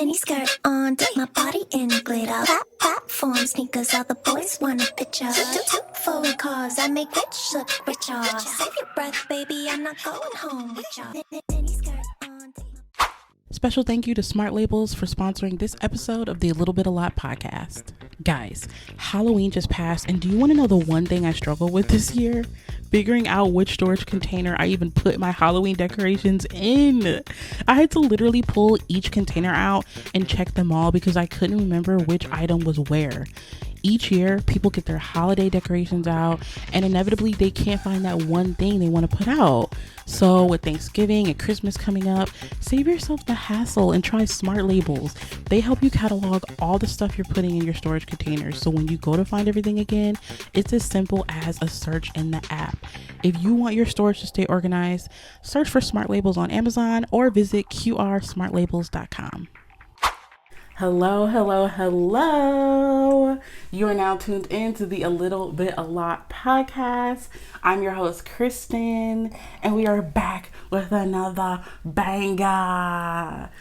Mini skirt on, dip my body in glitter. Platform sneakers, all the boys want a picture. Two foreign cars, I make rich look richer. Save your breath, baby, I'm not going home with ya. Mini skirt on, dip my... Special thank you to Smart Labels for sponsoring this episode of the A Little Bit A Lot podcast. Guys, Halloween just passed, and do you want to know the one thing I struggled with this year? Figuring out which storage container I even put my Halloween decorations in. I had to literally pull each container out and check them all because I couldn't remember which item was where. Each year, people get their holiday decorations out, and inevitably they can't find that one thing they want to put out. So with Thanksgiving and Christmas coming up, save yourself the hassle and try Smart Labels. They help you catalog all the stuff you're putting in your storage containers, so when you go to find everything again, it's as simple as a search in the app. If you want your storage to stay organized, search for Smart Labels on Amazon or visit qrsmartlabels.com. Hello. You are now tuned in to the A Little Bit A Lot podcast. I'm your host, Kristen, and we are back with another banger.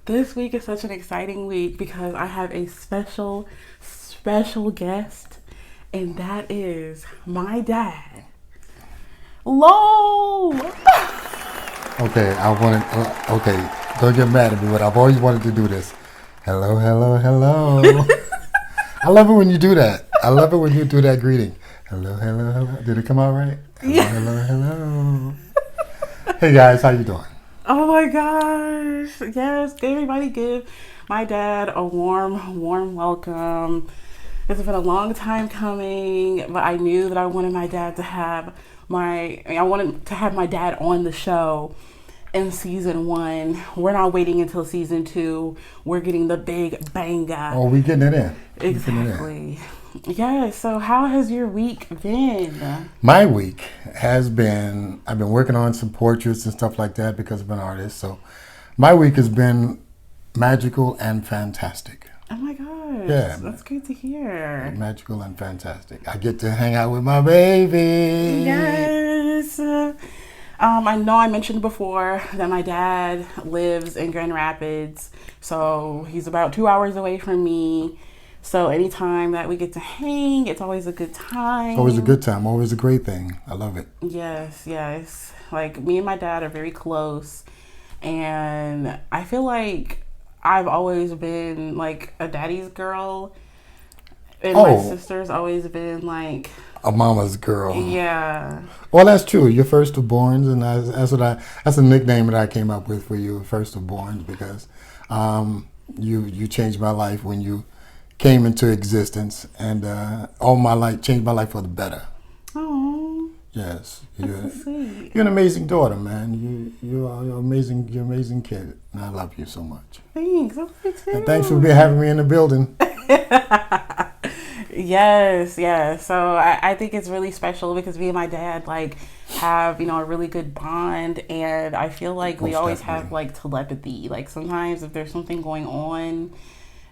This week is such an exciting week because I have a special guest, and that is my dad, Lowell. Okay, don't get mad at me, but I've always wanted to do this. Hello. I love it when you do that. I love it when you do that greeting. Hello. Did it come out right? Hello. Hey guys, how you doing? Oh my gosh. Yes, everybody give my dad a warm welcome. It's been a long time coming, but I knew that I wanted my dad to have my dad on the show. In season 1, we're not waiting until season 2. We're getting the big banger. Oh, we getting it in. Exactly. Yeah. So, how has your week been? My week has been. I've been working on some portraits and stuff like that because I'm an artist. So, my week has been magical and fantastic. Oh my gosh. Yeah, that's good to hear. Magical and fantastic. I get to hang out with my baby. Yes. I know I mentioned before that my dad lives in Grand Rapids, so he's about 2 hours away from me. So anytime that we get to hang, it's always a good time. Always a good time. Always a great thing. I love it. Yes. Like, me and my dad are very close, and I feel like I've always been like a daddy's girl, and my sister's always been like a mama's girl. Yeah. Well, that's true. You're first of borns, and that's a nickname that I came up with for you, first of borns, because you changed my life when you came into existence, and all my life changed my life for the better. Oh. Yes. That's so sweet. You're an amazing daughter, man. You're amazing. You're an amazing kid, and I love you so much. Thanks. I love you too. And thanks for having me in the building. Yes. So I think it's really special because me and my dad have a really good bond, and I feel like we always have telepathy. Like, sometimes if there's something going on,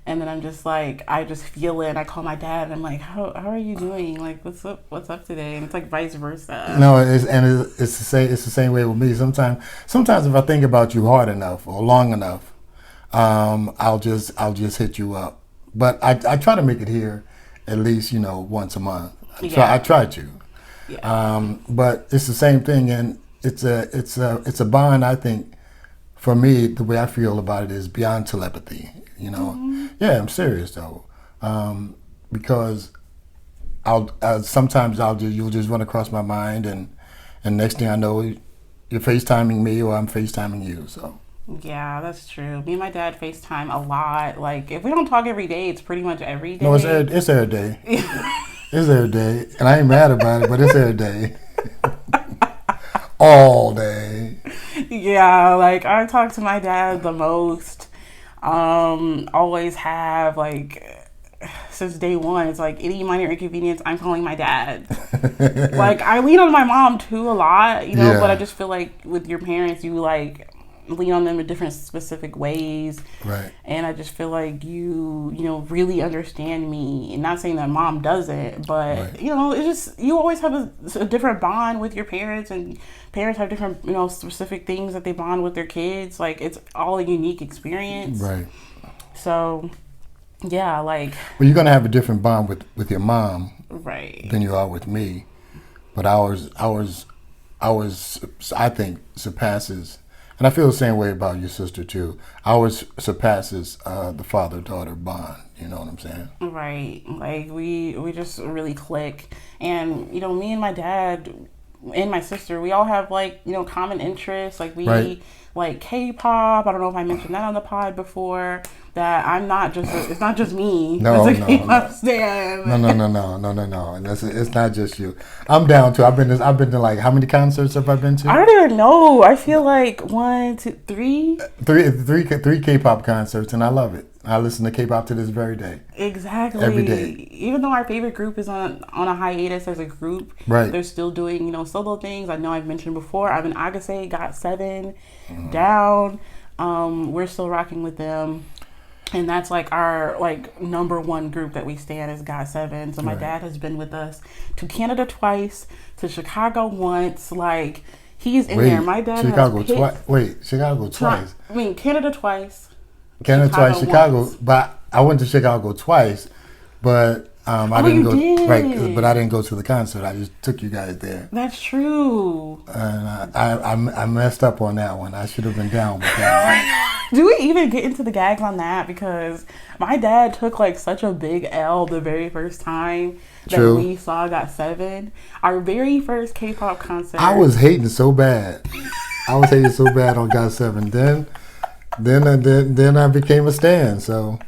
and then I'm just I just feel it, and I call my dad, and I'm like, how are you doing? Like, what's up today? And it's like vice versa. No, it's the same way with me. Sometimes if I think about you hard enough or long enough, I'll just hit you up. But I try to make it here at least, once a month. I try to. Yeah. But it's the same thing, and it's a bond. I think for me, the way I feel about it is beyond telepathy. Mm-hmm. Yeah, I'm serious though, because sometimes you'll just run across my mind, and next thing I know, you're FaceTiming me or I'm FaceTiming you. So. Yeah, that's true. Me and my dad FaceTime a lot. Like, if we don't talk every day, it's pretty much every day. No, it's every day. It's every day. And I ain't mad about it, but it's every day. All day. Yeah, I talk to my dad the most. Always have, since day one. It's any minor inconvenience, I'm calling my dad. I lean on my mom too a lot, Yeah. But I just feel like with your parents, you lean on them in different specific ways. Right. And I just feel like you really understand me. And not saying that mom doesn't, but, right. It's just, you always have a different bond with your parents, and parents have different, specific things that they bond with their kids. It's all a unique experience. Right. So, yeah, like... Well, you're going to have a different bond with your mom Right. than you are with me. But ours, I think, surpasses, and I feel the same way about your sister, too. Ours surpasses the father-daughter bond. You know what I'm saying? Right. Like, we just really click. And, you know, me and my dad and my sister, we all have, like, you know, common interests. Like, we like K-pop. I don't know if I mentioned that on the pod before. That I'm not just, it's not just me. No. Stan. No. And it's not just you. I'm down too. I've been to like, how many concerts have I been to? I don't even know. I feel like 1, 2, 3. Three K-pop concerts, and I love it. I listen to K-pop to this very day. Exactly. Every day. Even though our favorite group is on a hiatus as a group, right? They're still doing, you know, solo things. I know I've mentioned before. I'm in Agase, got 7 down. We're still rocking with them. And that's like our like number one group that we stand as GOT7. So my dad has been with us to Canada twice, to Chicago once. Like he's in there. My dad Chicago has picked, Chicago twice. I mean Canada twice. Chicago. Once. But I went to Chicago twice, but I didn't go. Did. Right, but I didn't go to the concert. I just took you guys there. That's true. And I messed up on that one. I should have been down with that. Do we even get into the gags on that? Because my dad took like such a big L the very first time that we saw GOT7. Our very first K-pop concert. I was hating so bad. on GOT7. Then I became a stan. So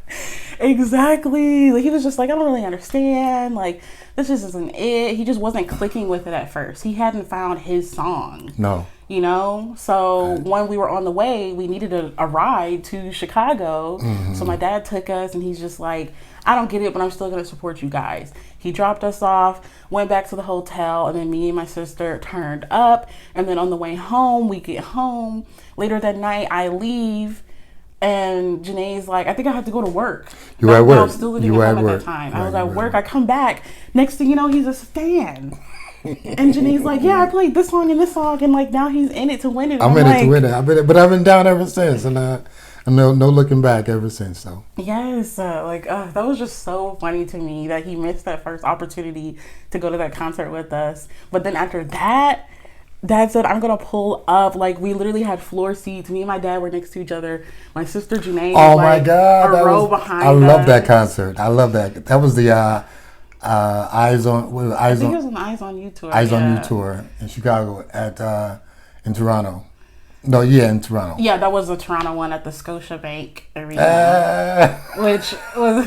exactly. Like, he was just like, I don't really understand. Like, this just isn't it. He just wasn't clicking with it at first. He hadn't found his song. No. You know? So when we were on the way, we needed a ride to Chicago. Mm-hmm. So my dad took us and he's just like, I don't get it, but I'm still going to support you guys. He dropped us off, went back to the hotel, and then me and my sister turned up. And then on the way home, we get home. Later that night, I leave. And Janae's like, I think I have to go to work. You were at work. I was still living at home at that time. I was at work. I come back. Next thing you know, he's a stan. And Janae's like, yeah, I played this song and this song, and like now he's in it to win it. I'm in it to win it. But I've been down ever since, and no looking back ever since. So yes, that was just so funny to me that he missed that first opportunity to go to that concert with us. But then after that, Dad said, I'm going to pull up. Like, we literally had floor seats. Me and my dad were next to each other. My sister Janae was my God, a row behind us. I love that concert. I love that. That was the Eyes on You tour. Eyes on You tour in Chicago in Toronto. No, yeah, in Toronto. Yeah, that was the Toronto one at the Scotiabank Arena. Which was,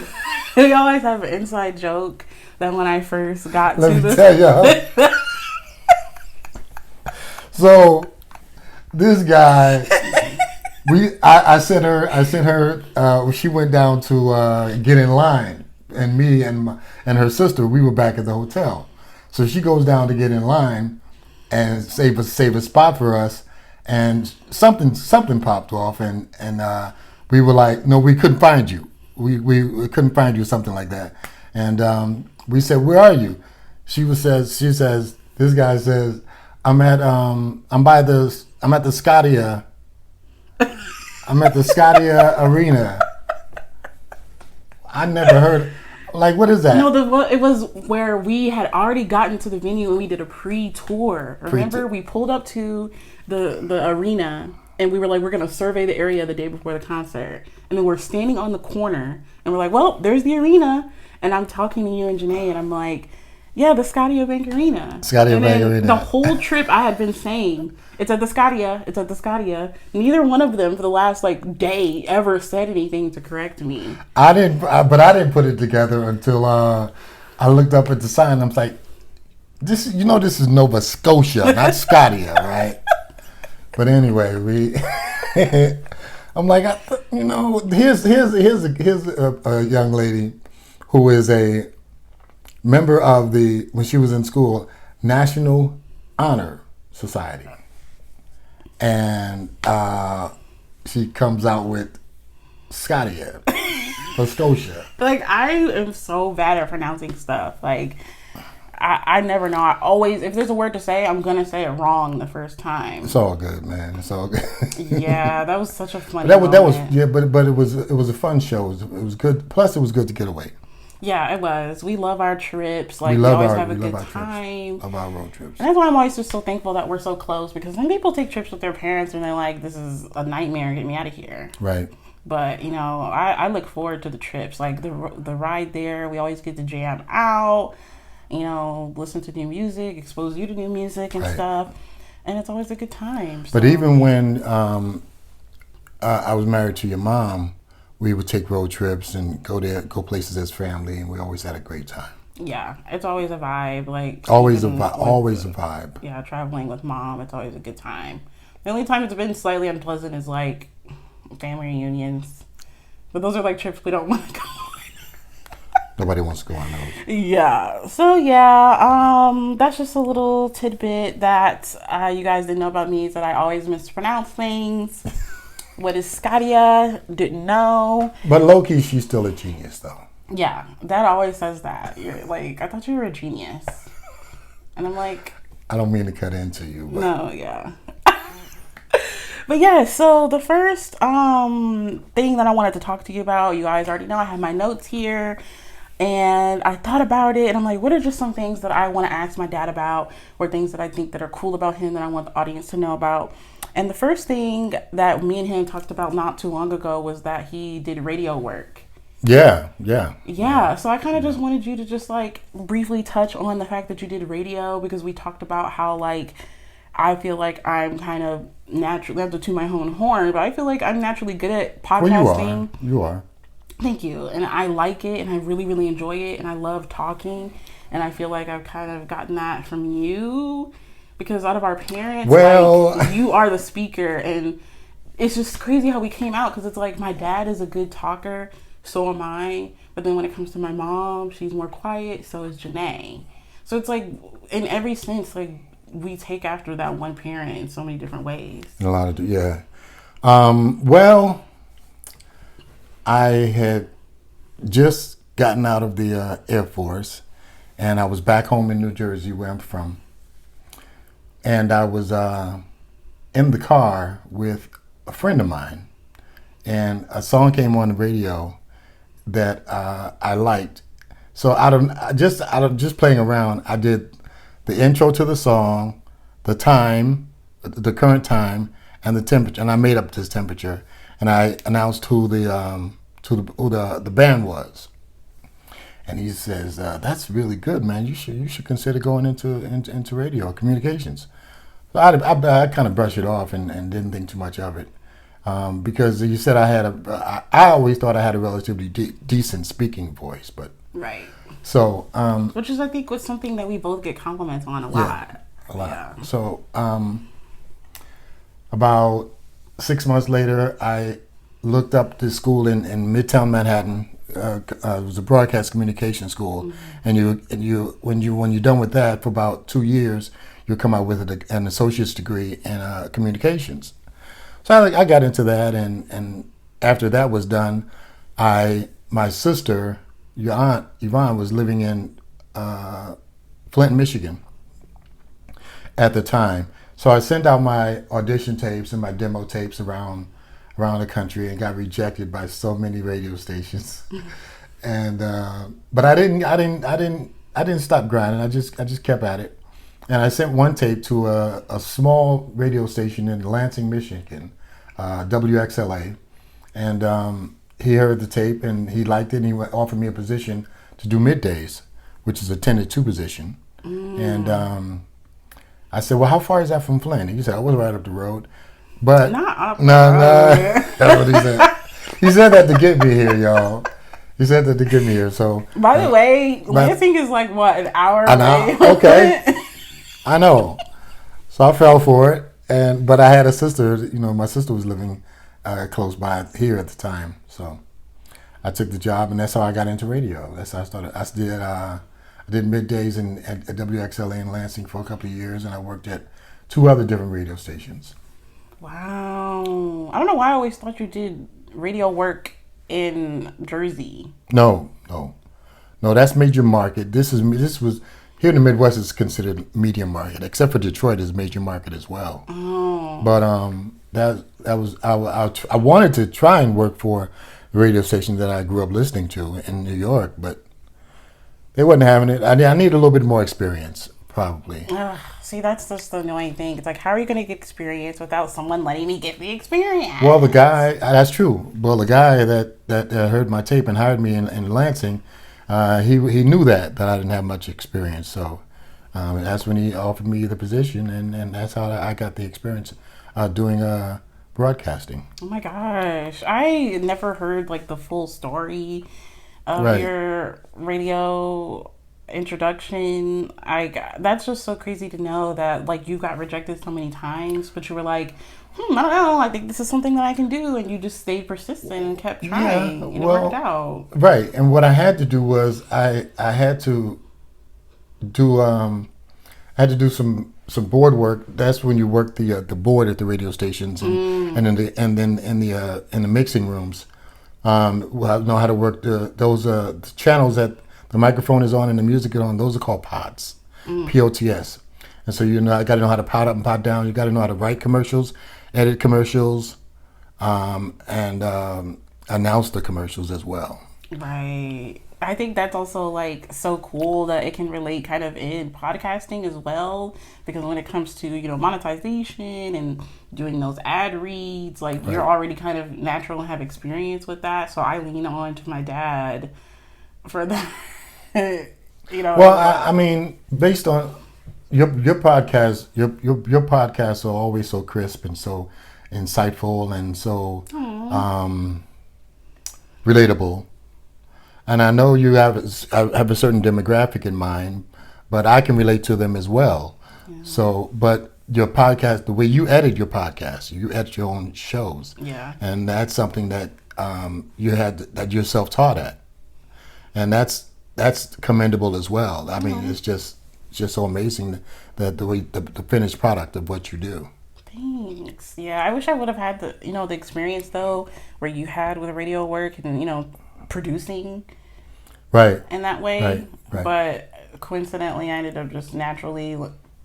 we always have an inside joke that when I first got to Let me tell you. So, this guy, I sent her. She went down to get in line, and me and her sister, we were back at the hotel. So she goes down to get in line and save a spot for us, and something popped off, and we were like, no, we couldn't find you. We couldn't find you, something like that, and we said, where are you? She says, this guy says, I'm at the Scotia. I'm at the Scotia Arena. I never heard. Like, what is that? No, it was where we had already gotten to the venue and we did a pre-tour. Remember, we pulled up to the arena and we were like, we're gonna survey the area the day before the concert. And then we're standing on the corner and we're like, well, there's the arena. And I'm talking to you and Janae and I'm like, yeah, the Scotiabank Arena. Scotiabank Arena. The whole trip I had been saying, it's at the Scotia. It's at the Scotia. Neither one of them for the last day ever said anything to correct me. I didn't put it together until I looked up at the sign. I'm like, this is Nova Scotia, not Scotia, right? But anyway, I'm like, here's a young lady who is a member of when she was in school, National Honor Society. And she comes out with Scotia or Scotia. Like, I am so bad at pronouncing stuff. Like, I never know. I always, if there's a word to say, I'm gonna say it wrong the first time. It's all good, man. It's all good. Yeah, that was such a funny. That was yeah, but it was a fun show. It was good. Plus, it was good to get away. Yeah, it was. We love our trips. Like, we always have a good time. Love our road trips. And that's why I'm always just so thankful that we're so close, because some people take trips with their parents and they're like, this is a nightmare, get me out of here. Right. But, you know, I look forward to the trips. Like, the ride there, we always get to jam out, you know, listen to new music, expose you to new music and stuff. And it's always a good time. So. But even when I was married to your mom, we would take road trips and go places as family, and we always had a great time. Yeah, it's always a vibe. Like, always a vibe. Yeah, traveling with mom, it's always a good time. The only time it's been slightly unpleasant is like family reunions, but those are like trips we don't want to go on. Nobody wants to go on those. Yeah. So yeah, that's just a little tidbit that you guys didn't know about me, is that I always mispronounce things. What is Scadia? Didn't know. But low-key, she's still a genius, though. Yeah, Dad always says that. You're like, I thought you were a genius. And I'm like... I don't mean to cut into you, but... No, yeah. But yeah, so the first thing that I wanted to talk to you about, you guys already know I have my notes here. And I thought about it, and I'm like, what are just some things that I want to ask my dad about, or things that I think that are cool about him that I want the audience to know about? And the first thing that me and him talked about not too long ago was that he did radio work. Yeah. So I kind of just wanted you to just like briefly touch on the fact that you did radio, because we talked about how like I feel like I'm kind of naturally, I have to toot my own horn, but I feel like I'm naturally good at podcasting. Well, you are. Thank you. And I like it, and I really, really enjoy it, and I love talking, and I feel like I've kind of gotten that from you. Because out of our parents, like, you are the speaker, and it's just crazy how we came out, because it's like my dad is a good talker, so am I. But then when it comes to my mom, she's more quiet, so is Janae. So it's like, in every sense, like, we take after that one parent in so many different ways. Yeah. Well, I had just gotten out of the Air Force, and I was back home in New Jersey, where I'm from. And I was in the car with a friend of mine, and a song came on the radio that I liked. So out of just playing around, I did the intro to the song, the time, the current time, and the temperature, and I made up this temperature, and I announced who the band was. And he says, "That's really good, man. You should consider going into radio communications." So I kind of brushed it off and didn't think too much of it, because you said I always thought I had a relatively decent speaking voice, but right. So which is, I think, was something that we both get compliments on a lot. Yeah. So about 6 months later, I looked up this school in Midtown Manhattan. It was a broadcast communication school, and when you're done with that for about 2 years, you come out with an associate's degree in communications. So I got into that, and after that was done, my sister, your aunt Yvonne, was living in Flint, Michigan at the time. So I sent out my audition tapes and my demo tapes around the country, and got rejected by so many radio stations. And but I didn't stop grinding. I just kept at it. And I sent one tape to a small radio station in Lansing, Michigan, WXLA, and he heard the tape and he liked it, and he offered me a position to do middays, which is a 10 to 2 position. And I said, "Well, how far is that from Flint?" He said, "I was right up the road." But not up no, that's what he said. He said that to get me here, y'all. He said that to get me here. So by the way, Lansing is like what, an hour away? Okay. I know. So I fell for it, but I had a sister. My sister was living close by here at the time, so I took the job, and that's how I got into radio. That's how I started. I did middays at WXLA in Lansing for a couple of years, and I worked at 2 other different radio stations. Wow. I don't know why I always thought you did radio work in Jersey. No, that's major market. This was here in the Midwest, it's considered medium market, except for Detroit is major market as well. Oh. But that was I wanted to try and work for the radio station that I grew up listening to in New York, but they wasn't having it. I need a little bit more experience, probably. See, that's just the annoying thing. It's like, how are you going to get experience without someone letting me get the experience? Well, the guy, that's true. Well, the guy that heard my tape and hired me in Lansing, he knew that I didn't have much experience. So that's when he offered me the position, and that's how I got the experience doing broadcasting. Oh my gosh. I never heard like the full story of your radio introduction. That's just so crazy to know that like you got rejected so many times, but you were like, I don't know, I think this is something that I can do, and you just stayed persistent and kept trying, and it worked out. Right, and what I had to do was I had to do some board work. That's when you work the board at the radio stations and then in the mixing rooms. Know how to work those the channels that the microphone is on and the music is on. Those are called pots, POTS. And so I got to know how to pot up and pot down. You got to know how to write commercials, edit commercials, and announce the commercials as well. Right. I think that's also like so cool that it can relate kind of in podcasting as well, because when it comes to, monetization and doing those ad reads, like you're already kind of natural and have experience with that. So I lean on to my dad for that. Well, I mean, based on your podcast, your podcasts are always so crisp and so insightful and so relatable. And I know you have a certain demographic in mind, but I can relate to them as well. Yeah. So, but your podcast, the way you edit your podcast, you edit your own shows. Yeah. And that's something that that you're self-taught at, and that's commendable as well. I mean, it's just so amazing that the way the finished product of what you do. Thanks. Yeah, I wish I would have had the experience though, where you had with radio work and producing. Right. In that way. Right. But coincidentally, I ended up just naturally,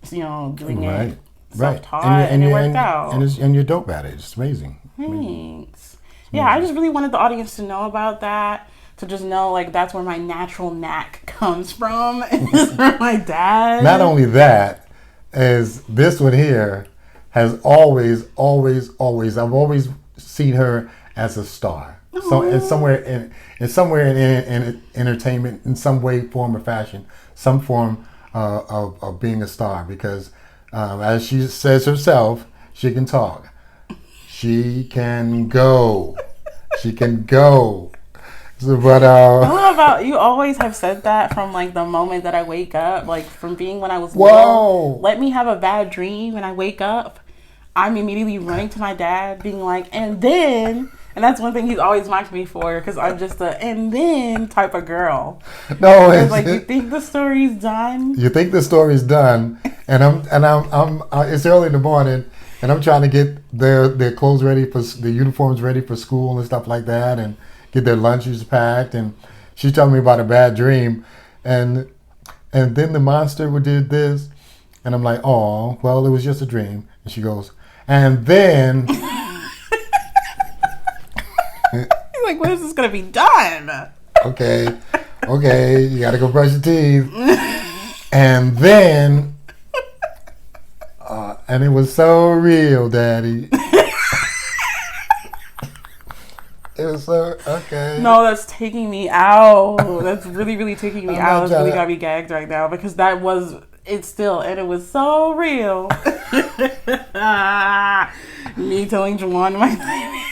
doing it self-taught, and it worked out. And you're dope at it. It's amazing. Thanks. Yeah, I just really wanted the audience to know about that, to just know, like, that's where my natural knack comes from, is from my dad. Not only that, as this one here has always, I've always seen her as a star. So it's somewhere in entertainment, in some way, form, or fashion, some form of being a star. Because as she says herself, she can talk, she can go, So, but I don't know about you. Always have said that from like the moment that I wake up, like from being when I was little. Let me have a bad dream and I wake up, I'm immediately running to my dad, being like, and then. And that's one thing he's always mocked me for, because I'm just a and then type of girl. No, it's like, you think the story's done? You think the story's done, and I'm it's early in the morning, and I'm trying to get their clothes ready for the uniforms ready for school and stuff like that, and get their lunches packed. And she's telling me about a bad dream, and then the monster did this, and I'm like, oh, well, it was just a dream. And she goes, and then. Like, when is this gonna be done? Okay, you gotta go brush your teeth. And then, and it was so real, Daddy. It was so, okay. No, that's taking me out. That's really, really taking me out. It's really got me gagged right now, because that was, it's still, and it was so real. Me telling Juwan my nightmare.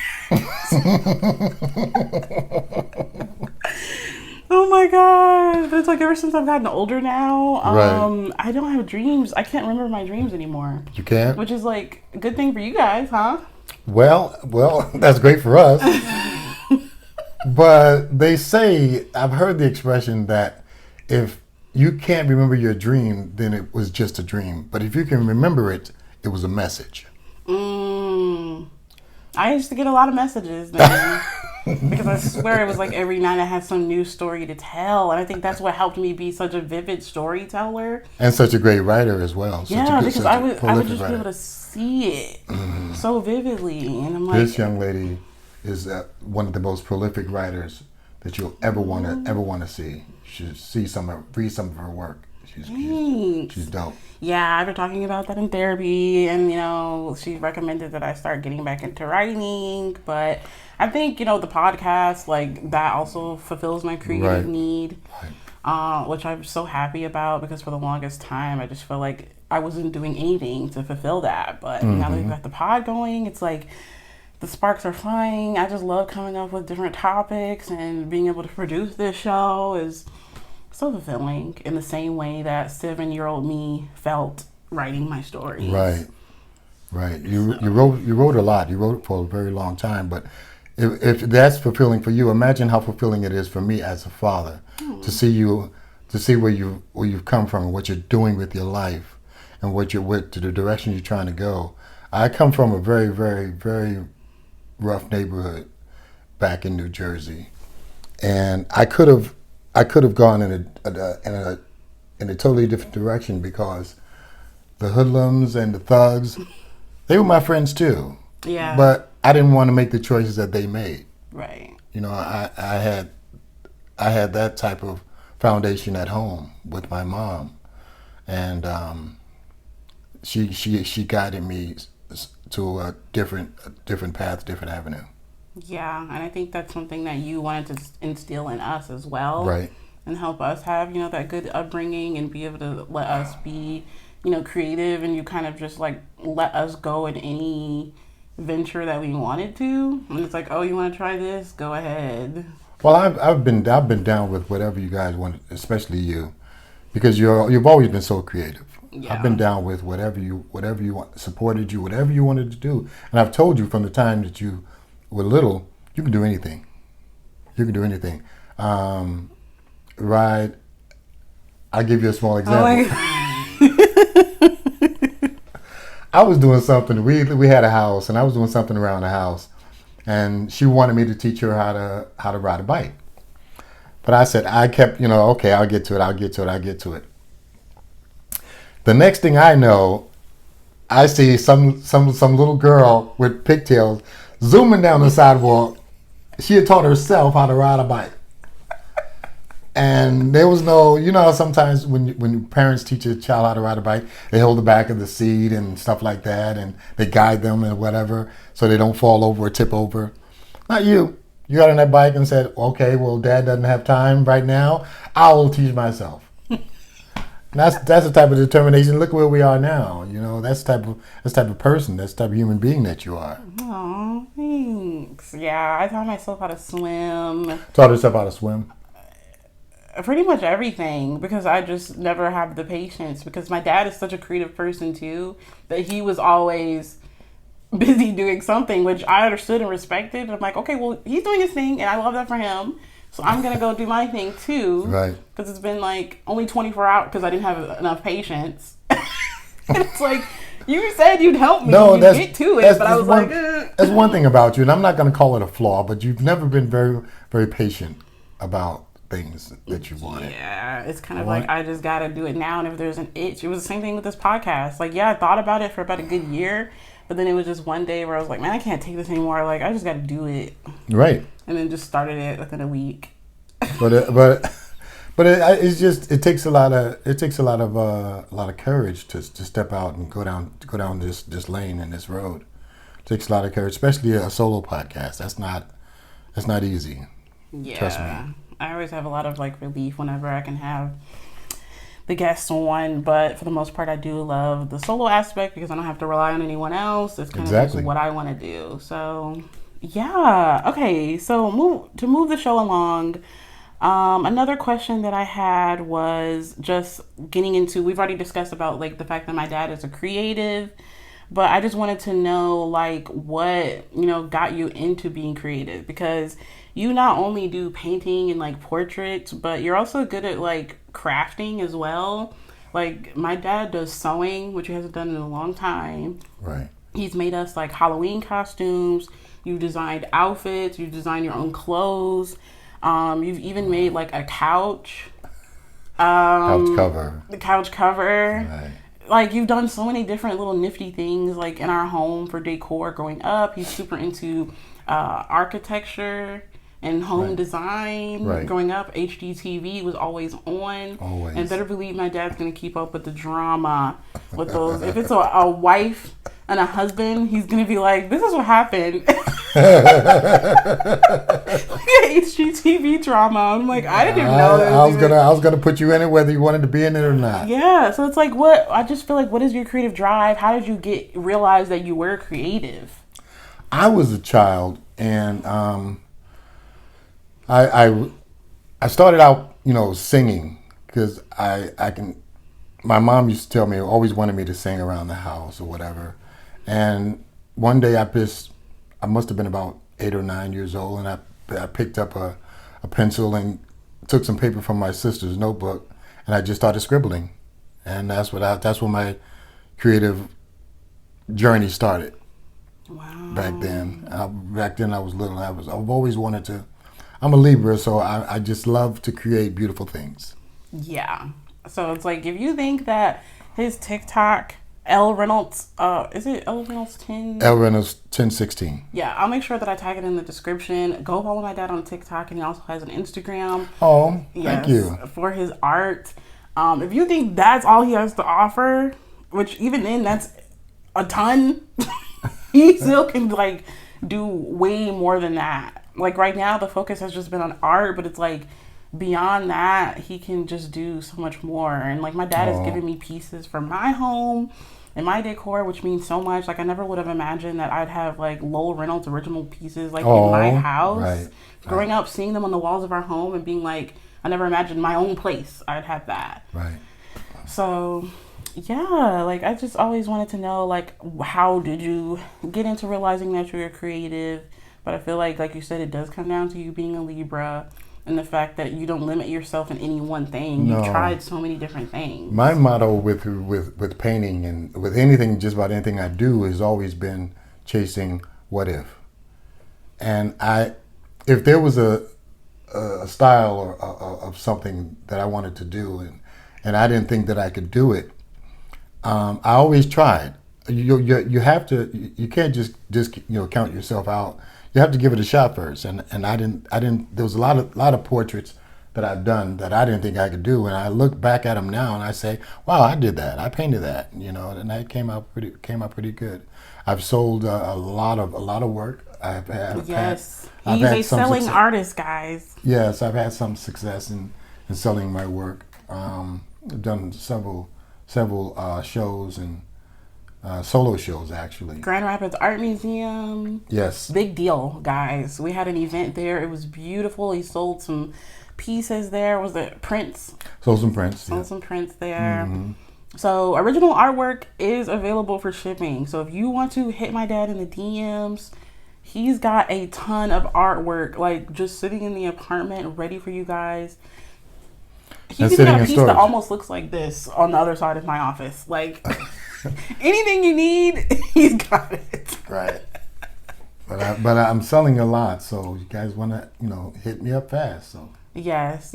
Oh my god. But it's like ever since I've gotten older now, I don't have dreams. I can't remember my dreams anymore. You can't? Which is like a good thing for you guys, huh? Well, that's great for us. But they say, I've heard the expression that if you can't remember your dream, then it was just a dream. But if you can remember it, it was a message. I used to get a lot of messages, man. because I swear it was like every night I had some new story to tell, and I think that's what helped me be such a vivid storyteller. And such a great writer as well. Yeah, because I would just writer. be able to see it so vividly, and I'm like, This young lady is one of the most prolific writers that you'll ever want to see. You should read some of her work. She's dope. Yeah, I've been talking about that in therapy, and she recommended that I start getting back into writing. But I think the podcast, like, that also fulfills my creative need, which I'm so happy about, because for the longest time I just felt like I wasn't doing anything to fulfill that. But now that we've got the pod going, it's like the sparks are flying. I just love coming up with different topics, and being able to produce this show is so fulfilling, in the same way that 7-year-old me felt writing my stories. Right. You wrote a lot. You wrote for a very long time. But if that's fulfilling for you, imagine how fulfilling it is for me as a father to see where you've come from, and what you're doing with your life, and to the direction you're trying to go. I come from a very, very, very rough neighborhood back in New Jersey, and I could have gone in a totally different direction, because the hoodlums and the thugs, they were my friends too. Yeah. But I didn't want to make the choices that they made. Right. I had that type of foundation at home with my mom, and she guided me to a different path, different avenue. Yeah, and I think that's something that you wanted to instill in us as well. Right. And help us have, that good upbringing, and be able to let us be, creative, and you kind of just like let us go in any venture that we wanted to. And it's like, oh, you want to try this? Go ahead. Well, I've been down with whatever you guys want, especially you, because you've always been so creative. Yeah. I've been down with whatever you want, supported you, whatever you wanted to do, and I've told you from the time that you were little, you can do anything. You can do anything. Right. I'll give you a small example. I was doing something. We had a house, and I was doing something around the house, and she wanted me to teach her how to ride a bike. But I said, I kept, okay, I'll get to it. The next thing I know, I see some little girl with pigtails zooming down the sidewalk. She had taught herself how to ride a bike. And there was no, sometimes when parents teach a child how to ride a bike, they hold the back of the seat and stuff like that, and they guide them and whatever, so they don't fall over or tip over. Not you. You got on that bike and said, okay, well, Dad doesn't have time right now. I'll teach myself. That's the type of determination. Look where we are now. That's the type of person, that's the type of human being that you are. Oh, thanks. Yeah, I taught myself how to swim. Taught herself how to swim. Pretty much everything, because I just never have the patience, because my dad is such a creative person too, that he was always busy doing something, which I understood and respected. I'm like, okay, well, he's doing his thing, and I love that for him, so I'm gonna go do my thing too. Right. Because it's been like only 24 hours, because I didn't have enough patience. It's like, you said you'd help me get to it, but I was like, That's one thing about you, and I'm not gonna call it a flaw, but you've never been very, very patient about things that you wanted. Yeah, it's kind of like, I just gotta do it now, and if there's an itch. It was the same thing with this podcast. Like, yeah, I thought about it for about a good year, but then it was just one day where I was like, man, I can't take this anymore. Like, I just gotta do it. Right. And then just started it within a week. But it takes a lot of courage to step out and go down this lane and this road. It takes a lot of courage, especially a solo podcast. That's not easy. Yeah. Trust me. I always have a lot of like relief whenever I can have the guests on, but for the most part I do love the solo aspect, because I don't have to rely on anyone else. It's kind of just what I want to do. So yeah. Okay, so move the show along. Another question that I had was just getting into, we've already discussed about like the fact that my dad is a creative, but I just wanted to know like what, got you into being creative, because you not only do painting and like portraits, but you're also good at like crafting as well. Like, my dad does sewing, which he hasn't done in a long time. Right. He's made us like Halloween costumes, You've designed outfits. You've designed your own clothes. You've even made like a couch. Couch cover. The couch cover. Right. Like, you've done so many different little nifty things, like, in our home for decor growing up. He's super into architecture and home design. Right. Growing up, HGTV was always on. Always. And better believe my dad's going to keep up with the drama with those. If it's a wife and a husband, he's going to be like, this is what happened. HGTV drama. I'm like, I didn't even know that. I was gonna put you in it whether you wanted to be in it or not. Yeah, so it's like, what? I just feel like, what is your creative drive? How did you realize that you were creative? I was a child, and I started out, singing because I can. My mom used to tell me, always wanted me to sing around the house or whatever, and one day I must have been about 8 or 9 years old, and I picked up a pencil and took some paper from my sister's notebook, and I just started scribbling, and that's when my creative journey started. Wow. Back then I was little. I've always wanted to. I'm a Libra, so I just love to create beautiful things. Yeah. So it's like, if you think that his TikTok, L Reynolds, is it L Reynolds 10? L Reynolds 1016. Yeah, I'll make sure that I tag it in the description. Go follow my dad on TikTok, and he also has an Instagram. Oh, thank you. For his art. If you think that's all he has to offer, which even then, that's a ton, he still can like do way more than that. Like, right now, the focus has just been on art, but it's like, beyond that, he can just do so much more. And like, my dad has given me pieces from my home and my decor, which means so much. Like, I never would have imagined that I'd have like Lowell Reynolds original pieces like in my house. Right. Growing up, seeing them on the walls of our home and being like, I never imagined my own place I'd have that. Right. So yeah, like, I just always wanted to know, like, how did you get into realizing that you're creative? But I feel like you said, it does come down to you being a Libra. And the fact that you don't limit yourself in any one thing. No. You've tried so many different things. My motto with painting and with anything, just about anything I do, has always been chasing what if. And if there was a style or of something that I wanted to do, and I didn't think that I could do it, I always tried. You have to. You can't just count yourself out. You have to give it a shot first, and I didn't. There was a lot of portraits that I've done that I didn't think I could do, and I look back at them now and I say, "Wow, I did that. I painted that." And that came out pretty good. I've sold a lot of work. I've had Yes, I've he's had a some selling success. artist, guys. Yes, I've had some success in selling my work. I've done several shows and solo shows, actually. Grand Rapids Art Museum. Yes. Big deal, guys. We had an event there. It was beautiful. He sold some pieces there. Was it prints? Sold some prints. Sold some prints there. Mm-hmm. So original artwork is available for shipping. So if you want to hit my dad in the DMs, he's got a ton of artwork, like, just sitting in the apartment ready for you guys. He's even got a piece that almost looks like this on the other side of my office. Like, anything you need, he's got it. Right. But I'm selling a lot, so you guys want to hit me up fast. So yes,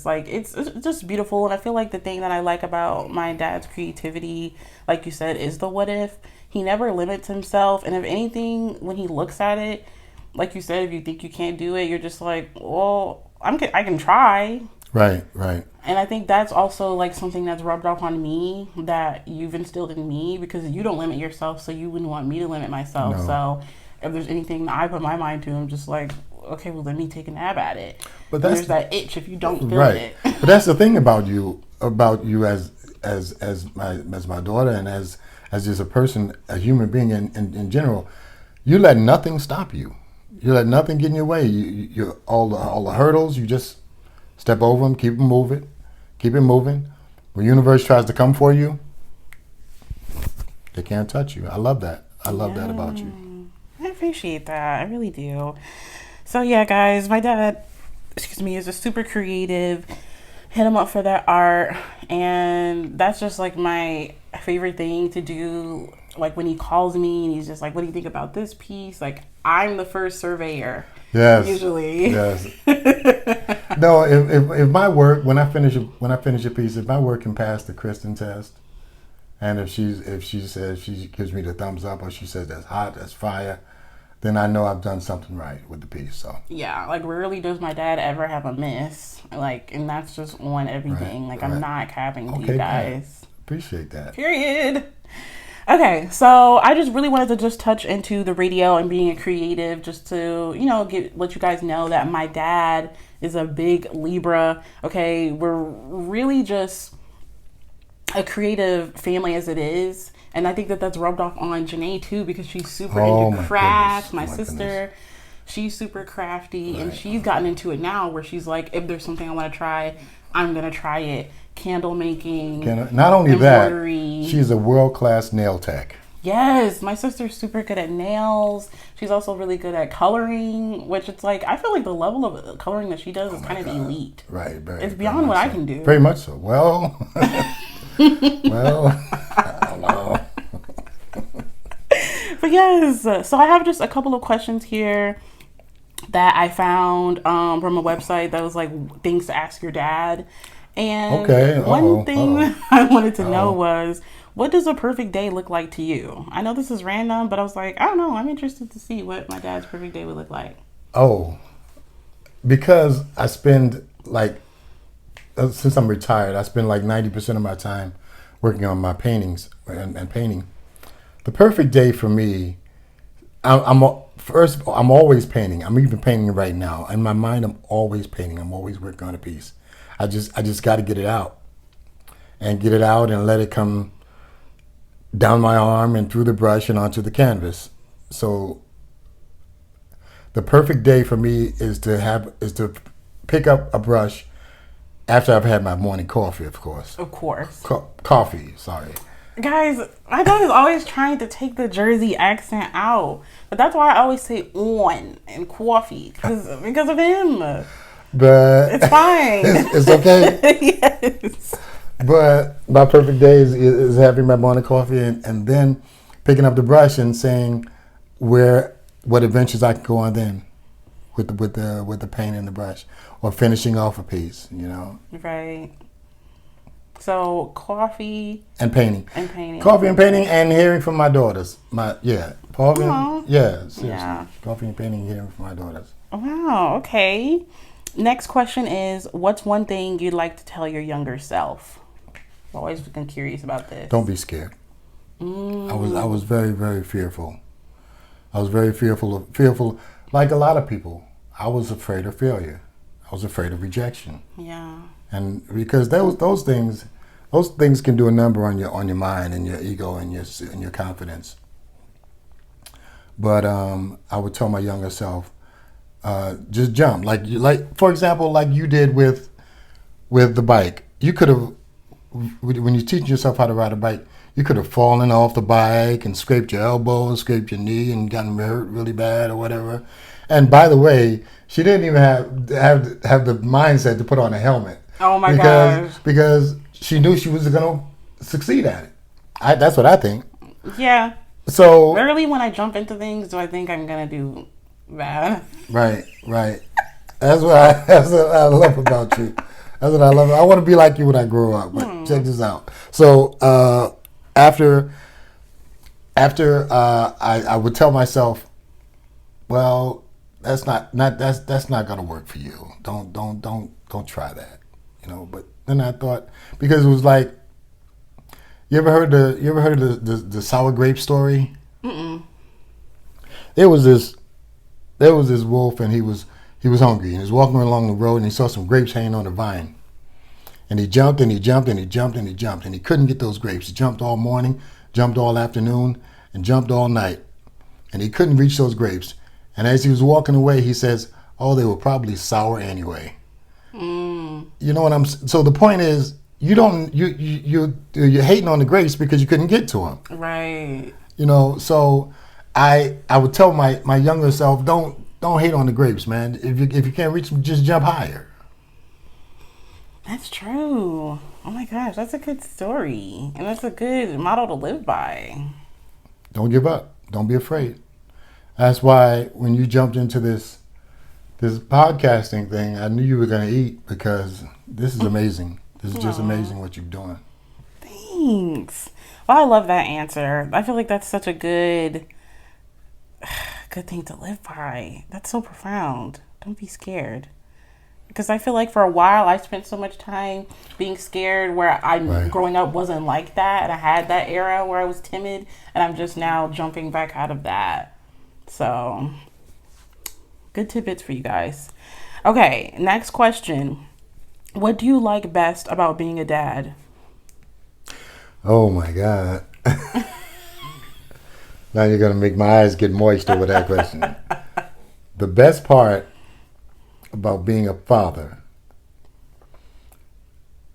like, it's just beautiful. And I feel like the thing that I like about my dad's creativity, like you said, is the what if. He never limits himself, and if anything, when he looks at it, like you said, if you think you can't do it, you're just like, well, I can try. Right. And I think that's also like something that's rubbed off on me that you've instilled in me, because you don't limit yourself, so you wouldn't want me to limit myself. No. So if there's anything that I put my mind to, I'm just like, okay, well, let me take a nab at it. But there's that itch if you don't feel right. it. But that's the thing about you as my daughter, and as just a person, a human being in general. You let nothing stop you. You let nothing get in your way. You all the hurdles, you just step over them, keep it moving. When the universe tries to come for you, they can't touch you. I love that. I love that about you. I appreciate that. I really do. So yeah, guys, my dad, is a super creative. Hit him up for that art, and that's just like my favorite thing to do like when he calls me and he's just like, what do you think about this piece? Like, I'm the first surveyor. Yes. Usually. Yes. No, if my work, when I finish a piece, if my work can pass the Kristen test, and if she says, she gives me the thumbs up, or she says that's hot, that's fire, then I know I've done something right with the piece. So yeah, like rarely does my dad ever have a miss. Like, and that's just on everything. Like, I'm not capping to you guys. Appreciate that. Period. Okay, so I just really wanted to just touch into the radio and being a creative, just to, you know, let you guys know that my dad is a big Libra. Okay, we're really just a creative family as it is. And I think that that's rubbed off on Janae too, because she's super into craft. My sister, she's super crafty, and she's gotten into it now where she's like, if there's something I want to try, I'm going to try it. Candle making. Not only embroidery. that, she's a world-class nail tech. Yes, my sister's super good at nails. She's also really good at coloring, which it's like, I feel like the level of coloring that she does is kind of elite. Right. It's beyond what I can do. Very much so. Well, I don't know. But yes, so I have just a couple of questions here that I found from a website that was like things to ask your dad. And one thing I wanted to know was, what does a perfect day look like to you? I know this is random, but I was like, I don't know. I'm interested to see what my dad's perfect day would look like. Oh, because I spend since I'm retired, I spend like 90% of my time working on my paintings and painting. The perfect day for me, I'm always painting. I'm even painting right now. In my mind, I'm always painting. I'm always working on a piece. I just got to get it out and let it come down my arm and through the brush and onto the canvas. So the perfect day for me is to pick up a brush after I've had my morning coffee, of course. Of course. Coffee, sorry. Guys, my dad is always trying to take the Jersey accent out. But that's why I always say on and coffee, because of him. But it's fine. It's okay. Yes. But my perfect day is having my morning coffee and then picking up the brush and saying what adventures I can go on then with the paint and the brush, or finishing off a piece, you know. Right. So coffee and painting. Coffee and painting and hearing from my daughters. Seriously. Yeah. Coffee and painting and hearing from my daughters. Wow. Okay. Next question is, what's one thing you'd like to tell your younger self? I've always been curious about this. Don't be scared. I was very, very fearful. I was very fearful, like a lot of people. I was afraid of failure. I was afraid of rejection. Yeah. And because those things can do a number on your mind and your ego and your confidence. But I would tell my younger self, just jump. Like for example, like you did with the bike. You could have, when you teach yourself how to ride a bike, you could have fallen off the bike and scraped your elbow and scraped your knee and gotten hurt really bad or whatever. And by the way, she didn't even have the mindset to put on a helmet. Oh my gosh. Because she knew she was going to succeed at it. That's what I think. Yeah. So rarely when I jump into things do I think I'm going to do bad. Right. That's what I love about you. That's what I love. I want to be like you when I grow up. But check this out. So after I would tell myself, well, that's not going to work for you. Don't try that. You know. But then I thought, because it was like, you ever heard the sour grape story? Mm-mm. There was this wolf, and he was hungry, and he was walking along the road, and he saw some grapes hanging on a vine. And he jumped and he jumped and he jumped and he jumped, and he couldn't get those grapes. He jumped all morning, jumped all afternoon, and jumped all night, and he couldn't reach those grapes. And as he was walking away, he says, "Oh, they were probably sour anyway." You know what so the point is, you're hating on the grapes because you couldn't get to them. Right. You know, so I would tell my younger self, don't hate on the grapes, man. If you can't reach them, just jump higher. That's true. Oh my gosh, that's a good story, and that's a good model to live by. Don't give up. Don't be afraid. That's why when you jumped into this podcasting thing, I knew you were going to eat, because this is amazing. This is just amazing what you're doing. Thanks. Well, I love that answer. I feel like that's such a good thing to live by. That's so profound. Don't be scared. Because I feel like for a while I spent so much time being scared, where growing up wasn't like that, and I had that era where I was timid, and I'm just now jumping back out of that. So, good tidbits for you guys. Okay, next question. What do you like best about being a dad? Oh my God. Now you're going to make my eyes get moist over that question. The best part about being a father.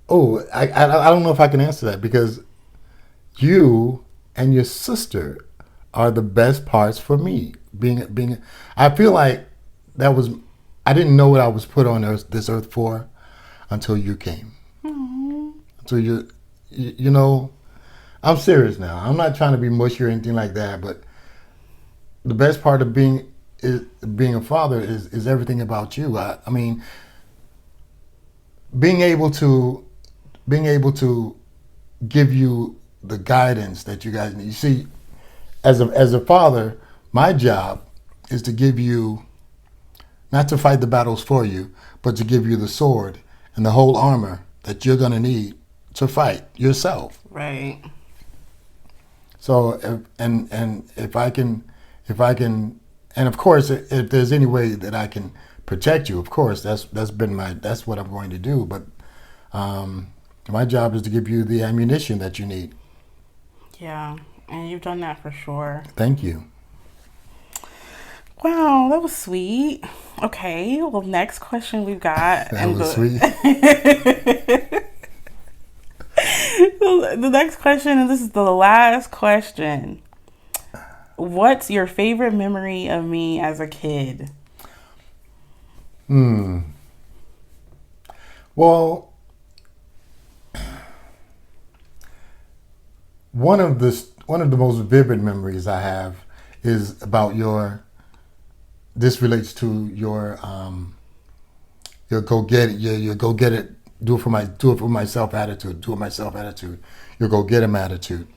Oh, I don't know if I can answer that, because you and your sister are the best parts for me. I feel like I didn't know what I was put on this earth for until you came. Aww. Until you know, I'm serious now. I'm not trying to be mushy or anything like that, but the best part of being a father is everything about you. I mean, being able to give you the guidance that you guys need. You see, as a father, my job is to give you, not to fight the battles for you, but to give you the sword and the whole armor that you're going to need to fight yourself. Right. So, if I can, and of course, if there's any way that I can protect you, of course, that's what I'm going to do. But my job is to give you the ammunition that you need. Yeah, and you've done that for sure. Thank you. Wow, that was sweet. Okay, well, next question we've got. That was sweet. The next question, and this is the last question. What's your favorite memory of me as a kid? Well, one of the most vivid memories I have is about this relates to your go get it, your go get it, do it for myself attitude, your go get 'em attitude.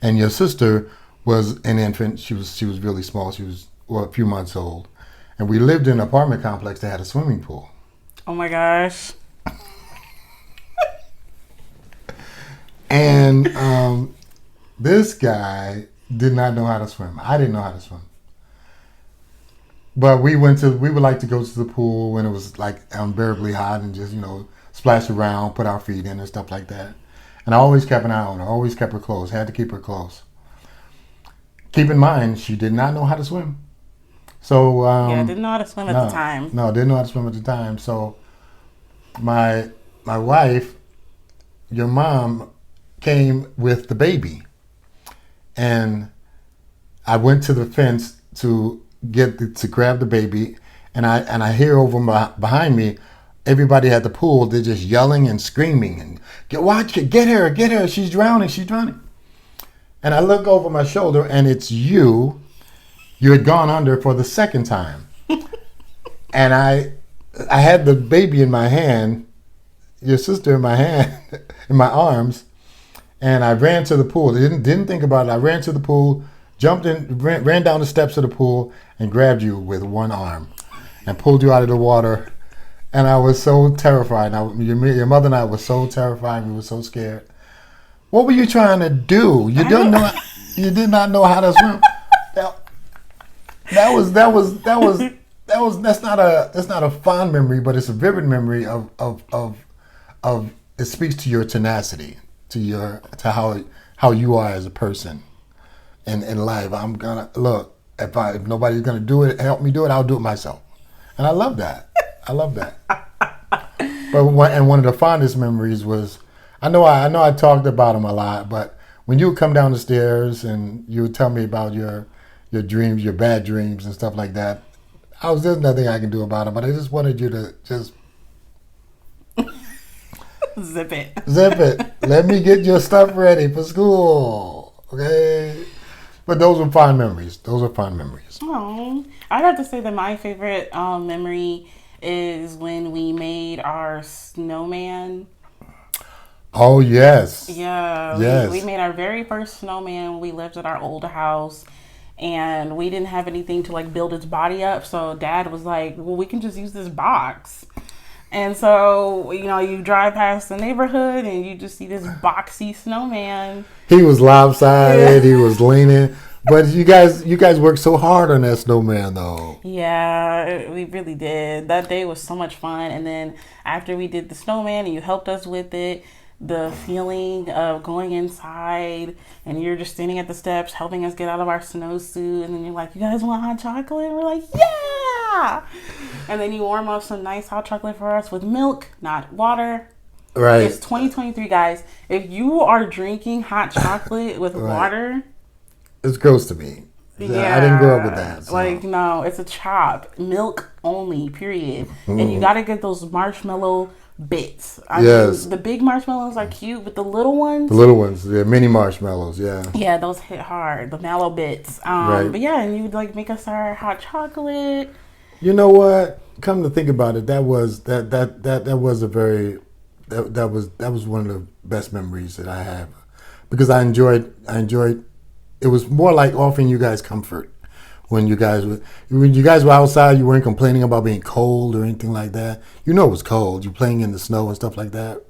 And your sister was an infant. She was really small. She was a few months old, and we lived in an apartment complex that had a swimming pool. Oh my gosh. And this guy did not know how to swim. I didn't know how to swim. But we would like to go to the pool when it was like unbearably hot, and just, splash around, put our feet in and stuff like that. And I always kept an eye on her, always kept her close, had to keep her close. Keep in mind, she did not know how to swim. So didn't know how to swim at the time. No, didn't know how to swim at the time. So my wife, your mom, came with the baby, and I went to the fence to grab the baby, and I hear over behind me, everybody at the pool, they're just yelling and screaming and get her, she's drowning. And I look over my shoulder, and it's you. You had gone under for the second time. And I had the baby in my hand, your sister in my hand, in my arms, and I ran to the pool. Didn't think about it. I ran to the pool, jumped in, ran down the steps of the pool, and grabbed you with one arm and pulled you out of the water. And I was so terrified. Your mother and I were so terrified. We were so scared. What were you trying to do? You did not know how to swim. That's not a fond memory, but it's a vivid memory of it speaks to your tenacity, to how you are as a person in life. I'm gonna look, if nobody's gonna do it, help me do it, I'll do it myself. And I love that. But one of the fondest memories was, I know I talked about them a lot, but when you would come down the stairs and you would tell me about your dreams, your bad dreams and stuff like that, there's nothing I can do about it, but I just wanted you to just Zip it. Let me get your stuff ready for school. Okay. But those are fond memories. Those are fond memories. Oh, I'd have to say that my favorite memory is when we made our snowman. Oh, yes. Yeah, we Yes. made our very first snowman when we lived at our old house, and we didn't have anything to like build its body up. So Dad was like, "Well, we can just use this box." And so, you drive past the neighborhood and you just see this boxy snowman. He was lopsided. Yeah. He was leaning. But you guys worked so hard on that snowman, though. Yeah, we really did. That day was so much fun. And then after we did the snowman and you helped us with it, the feeling of going inside and you're just standing at the steps helping us get out of our snowsuit. And then you're like, "You guys want hot chocolate?" And we're like, "Yeah!" And then you warm up some nice hot chocolate for us with milk, not water. Right. It's 2023, guys. If you are drinking hot chocolate with Right. water, It's gross to me. yeah, I didn't grow up with that. So. like, no, it's a chop. Milk only, period. And you gotta get those marshmallow bits. I Yes. mean, the big marshmallows are cute, but the little ones, The little ones, the mini marshmallows, yeah. yeah, those hit hard. The mallow bits. Right. But yeah, and you would like make us our hot chocolate. You know what? Come to think about it, that was a very that was one of the best memories that I have, because I enjoyed. It was more like offering you guys comfort when you guys were outside. You weren't complaining about being cold or anything like that. You know it was cold. You're playing in the snow and stuff like that.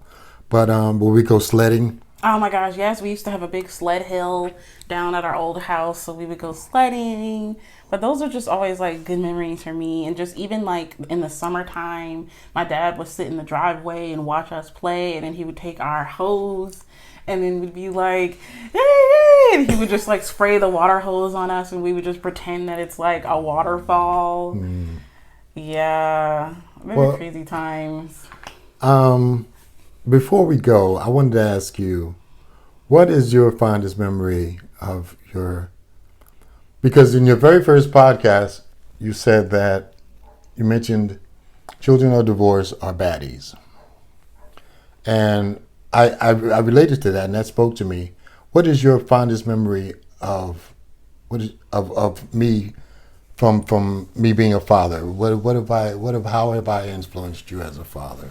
But we go sledding. Oh my gosh, yes, we used to have a big sled hill down at our old house, so we would go sledding. But those are just always like good memories for me. And just even like in the summertime, my dad would sit in the driveway and watch us play, and then he would take our hose and then we'd be like, "Hey, hey!" And he would just like spray the water hose on us, and we would just pretend that it's like a waterfall. Yeah, very crazy times. Before we go, I wanted to ask you, what is your fondest memory of your... Because in your very first podcast, you said that you mentioned children of divorce are baddies. And I related to that, and that spoke to me. What is your fondest memory of of me from me being a father? How have I influenced you as a father?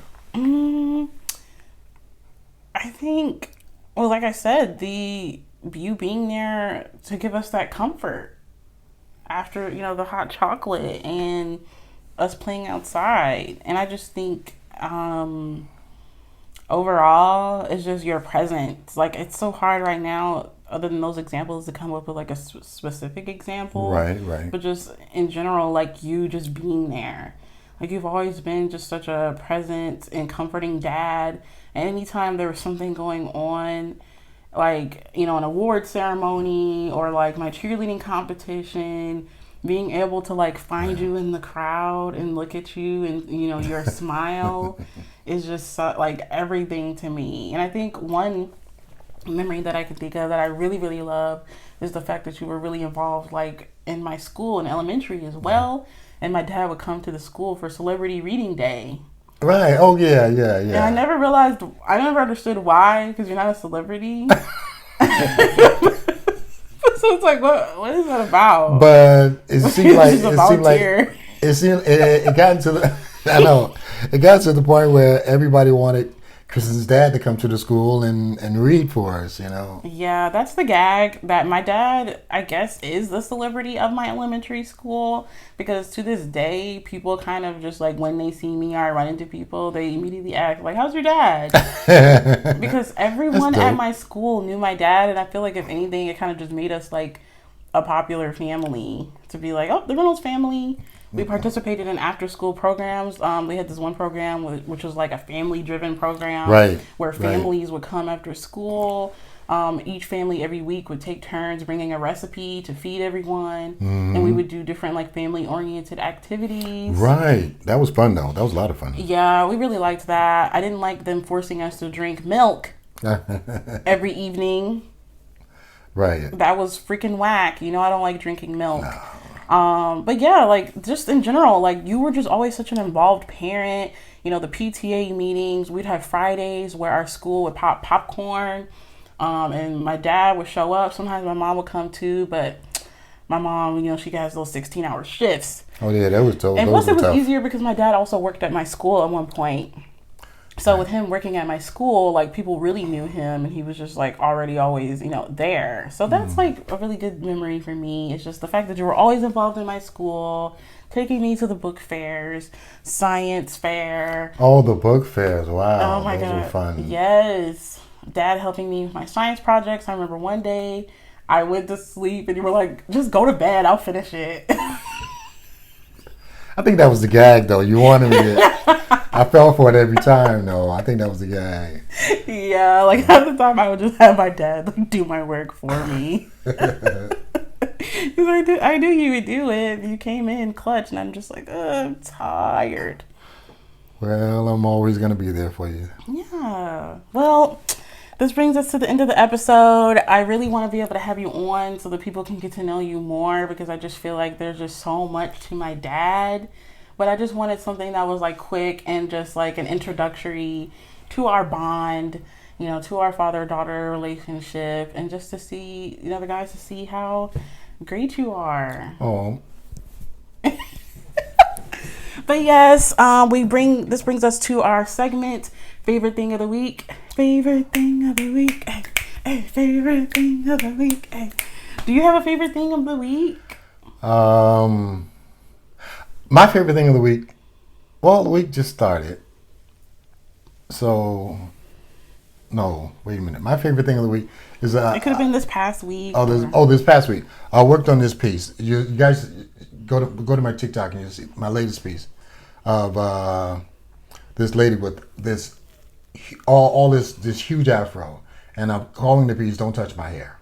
I think, well, like I said, you being there to give us that comfort after, the hot chocolate and us playing outside. And I just think, overall, it's just your presence. Like, it's so hard right now, other than those examples, to come up with like a specific example. Right. But just in general, like you just being there. Like, you've always been just such a present and comforting dad. And anytime there was something going on, like, an award ceremony or like my cheerleading competition, being able to like find you in the crowd and look at you and, your smile is just like everything to me. And I think one memory that I can think of that I really, really love is the fact that you were really involved like in my school in elementary as well. And my dad would come to the school for celebrity reading day. Right. Oh, yeah. And I never understood why, because you're not a celebrity. So it's like, what is that about? But it seemed like it got into the I know it got to the point where everybody wanted Kristen's dad to come to the school and read for us, Yeah, that's the gag, that my dad, I guess, is the celebrity of my elementary school, because to this day, people kind of just like, when they see me or I run into people, they immediately ask like, "How's your dad?" Because everyone at my school knew my dad, and I feel like if anything, it kind of just made us like a popular family, to be like, "Oh, the Reynolds family." We participated in after-school programs. We had this one program which was like a family-driven program, where families would come after school. Each family every week would take turns bringing a recipe to feed everyone, and we would do different like family-oriented activities. Right, that was fun though. That was a lot of fun. Yeah, we really liked that. I didn't like them forcing us to drink milk every evening. Right. That was freaking whack. I don't like drinking milk. No. But yeah, like just in general, like you were just always such an involved parent. The PTA meetings, we'd have Fridays where our school would pop popcorn. And my dad would show up. Sometimes my mom would come too, but my mom, she has those 16-hour shifts. Oh yeah, that was tough. And plus it was easier because my dad also worked at my school at one point. So with him working at my school, like, people really knew him, and he was just like already always, there. So that's like a really good memory for me. It's just the fact that you were always involved in my school, taking me to the book fairs, science fair. Oh, the book fairs. Wow. Oh my those God. were fun. Yes. Dad helping me with my science projects. I remember one day I went to sleep and you were like, just go to bed, I'll finish it. I think that was the gag, though. You wanted me to... I fell for it every time, though. I think that was the gag. Yeah, like half the time I would just have my dad like do my work for me. I knew you would do it. You came in clutch, and I'm just like, I'm tired. Well, I'm always going to be there for you. Yeah. Well, this brings us to the end of the episode. I really want to be able to have you on so that people can get to know you more, because I just feel like there's just so much to my dad. But I just wanted something that was like quick and just like an introductory to our bond, to our father-daughter relationship, and just to see, the guys to see how great you are. Oh. But yes, this brings us to our segment, favorite thing of the week. Favorite thing of the week. Hey, favorite thing of the week. Hey. Do you have a favorite thing of the week? My favorite thing of the week. Well, the week just started. So, no, wait a minute. My favorite thing of the week is it could have been this past week. This past week. I worked on this piece. You guys go to my TikTok and you'll see my latest piece of this lady with this this huge afro, and I'm calling the piece "Don't Touch My Hair."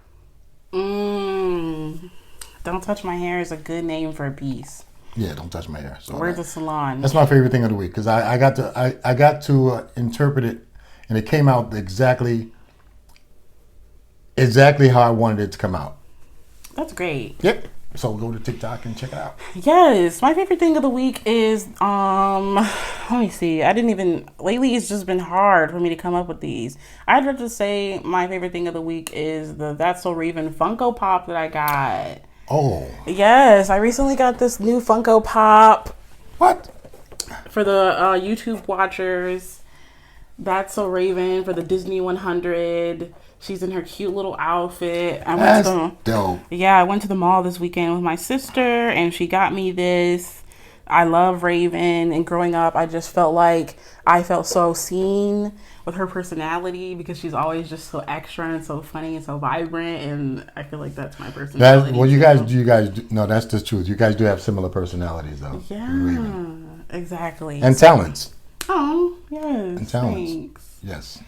Don't Touch My Hair is a good name for a piece. Yeah, don't touch my hair. So where's the salon? That's my favorite thing of the week, because I got to interpret it, and it came out exactly how I wanted it to come out. That's great. Yep. So go to TikTok and check it out. Yes, my favorite thing of the week is let me see. Lately it's just been hard for me to come up with these. I'd have to say my favorite thing of the week is the That's So Raven Funko Pop that I got. Oh. Yes, I recently got this new Funko Pop. What? For the YouTube watchers. That's So Raven for the Disney 100. She's in her cute little outfit. That's dope. Yeah, I went to the mall this weekend with my sister, and she got me this. I love Raven, and growing up, I just felt like I felt so seen with her personality, because she's always just so extra and so funny and so vibrant, and I feel like that's my personality. No, that's the truth. You guys do have similar personalities, though. Yeah, exactly. And talents. Oh, yes. And talents. Thanks. Yes.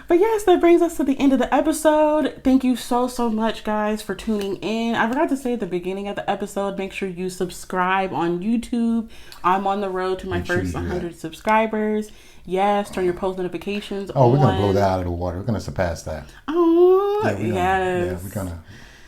But yes, that brings us to the end of the episode. Thank you so much, guys, for tuning in. I forgot to say at the beginning of the episode, make sure you subscribe on YouTube. I'm on the road to my first 100 subscribers. Yes, turn your post notifications on. Oh, we're going to blow that out of the water. We're going to surpass that. Oh, yes. Yeah, we're going to.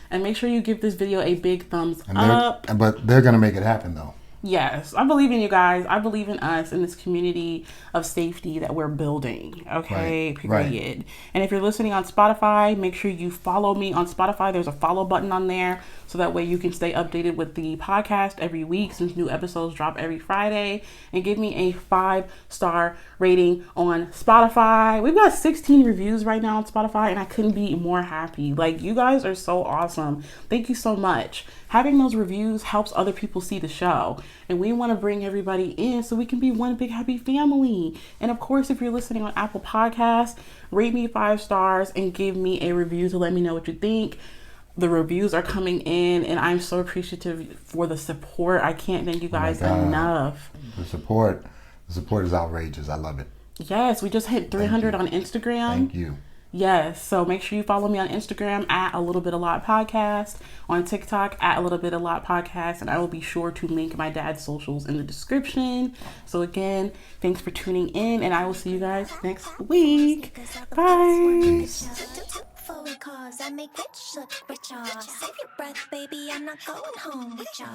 And make sure you give this video a big thumbs up. But they're going to make it happen, though. Yes, I believe in you guys. I believe in us, in this community of safety that we're building. Okay, right. period. Right. And if you're listening on Spotify, make sure you follow me on Spotify. There's a follow button on there, so that way you can stay updated with the podcast every week, since new episodes drop every Friday. And give me a 5-star rating on Spotify. We've got 16 reviews right now on Spotify, and I couldn't be more happy. Like, you guys are so awesome. Thank you so much. Having those reviews helps other people see the show, and we want to bring everybody in so we can be one big happy family. And of course, if you're listening on Apple Podcasts, rate me 5 stars and give me a review to let me know what you think. The reviews are coming in, and I'm so appreciative for the support. I can't thank you guys enough. The support is outrageous. I love it. Yes, we just hit 300 on Instagram. Thank you. Yes, so make sure you follow me on Instagram at A Little Bit A Lot Podcast, on TikTok at A Little Bit A Lot Podcast, and I will be sure to link my dad's socials in the description. So again, thanks for tuning in, and I will see you guys next week. Bye. Cause I make rich look richer. Save your breath, baby, I'm not going home with ya.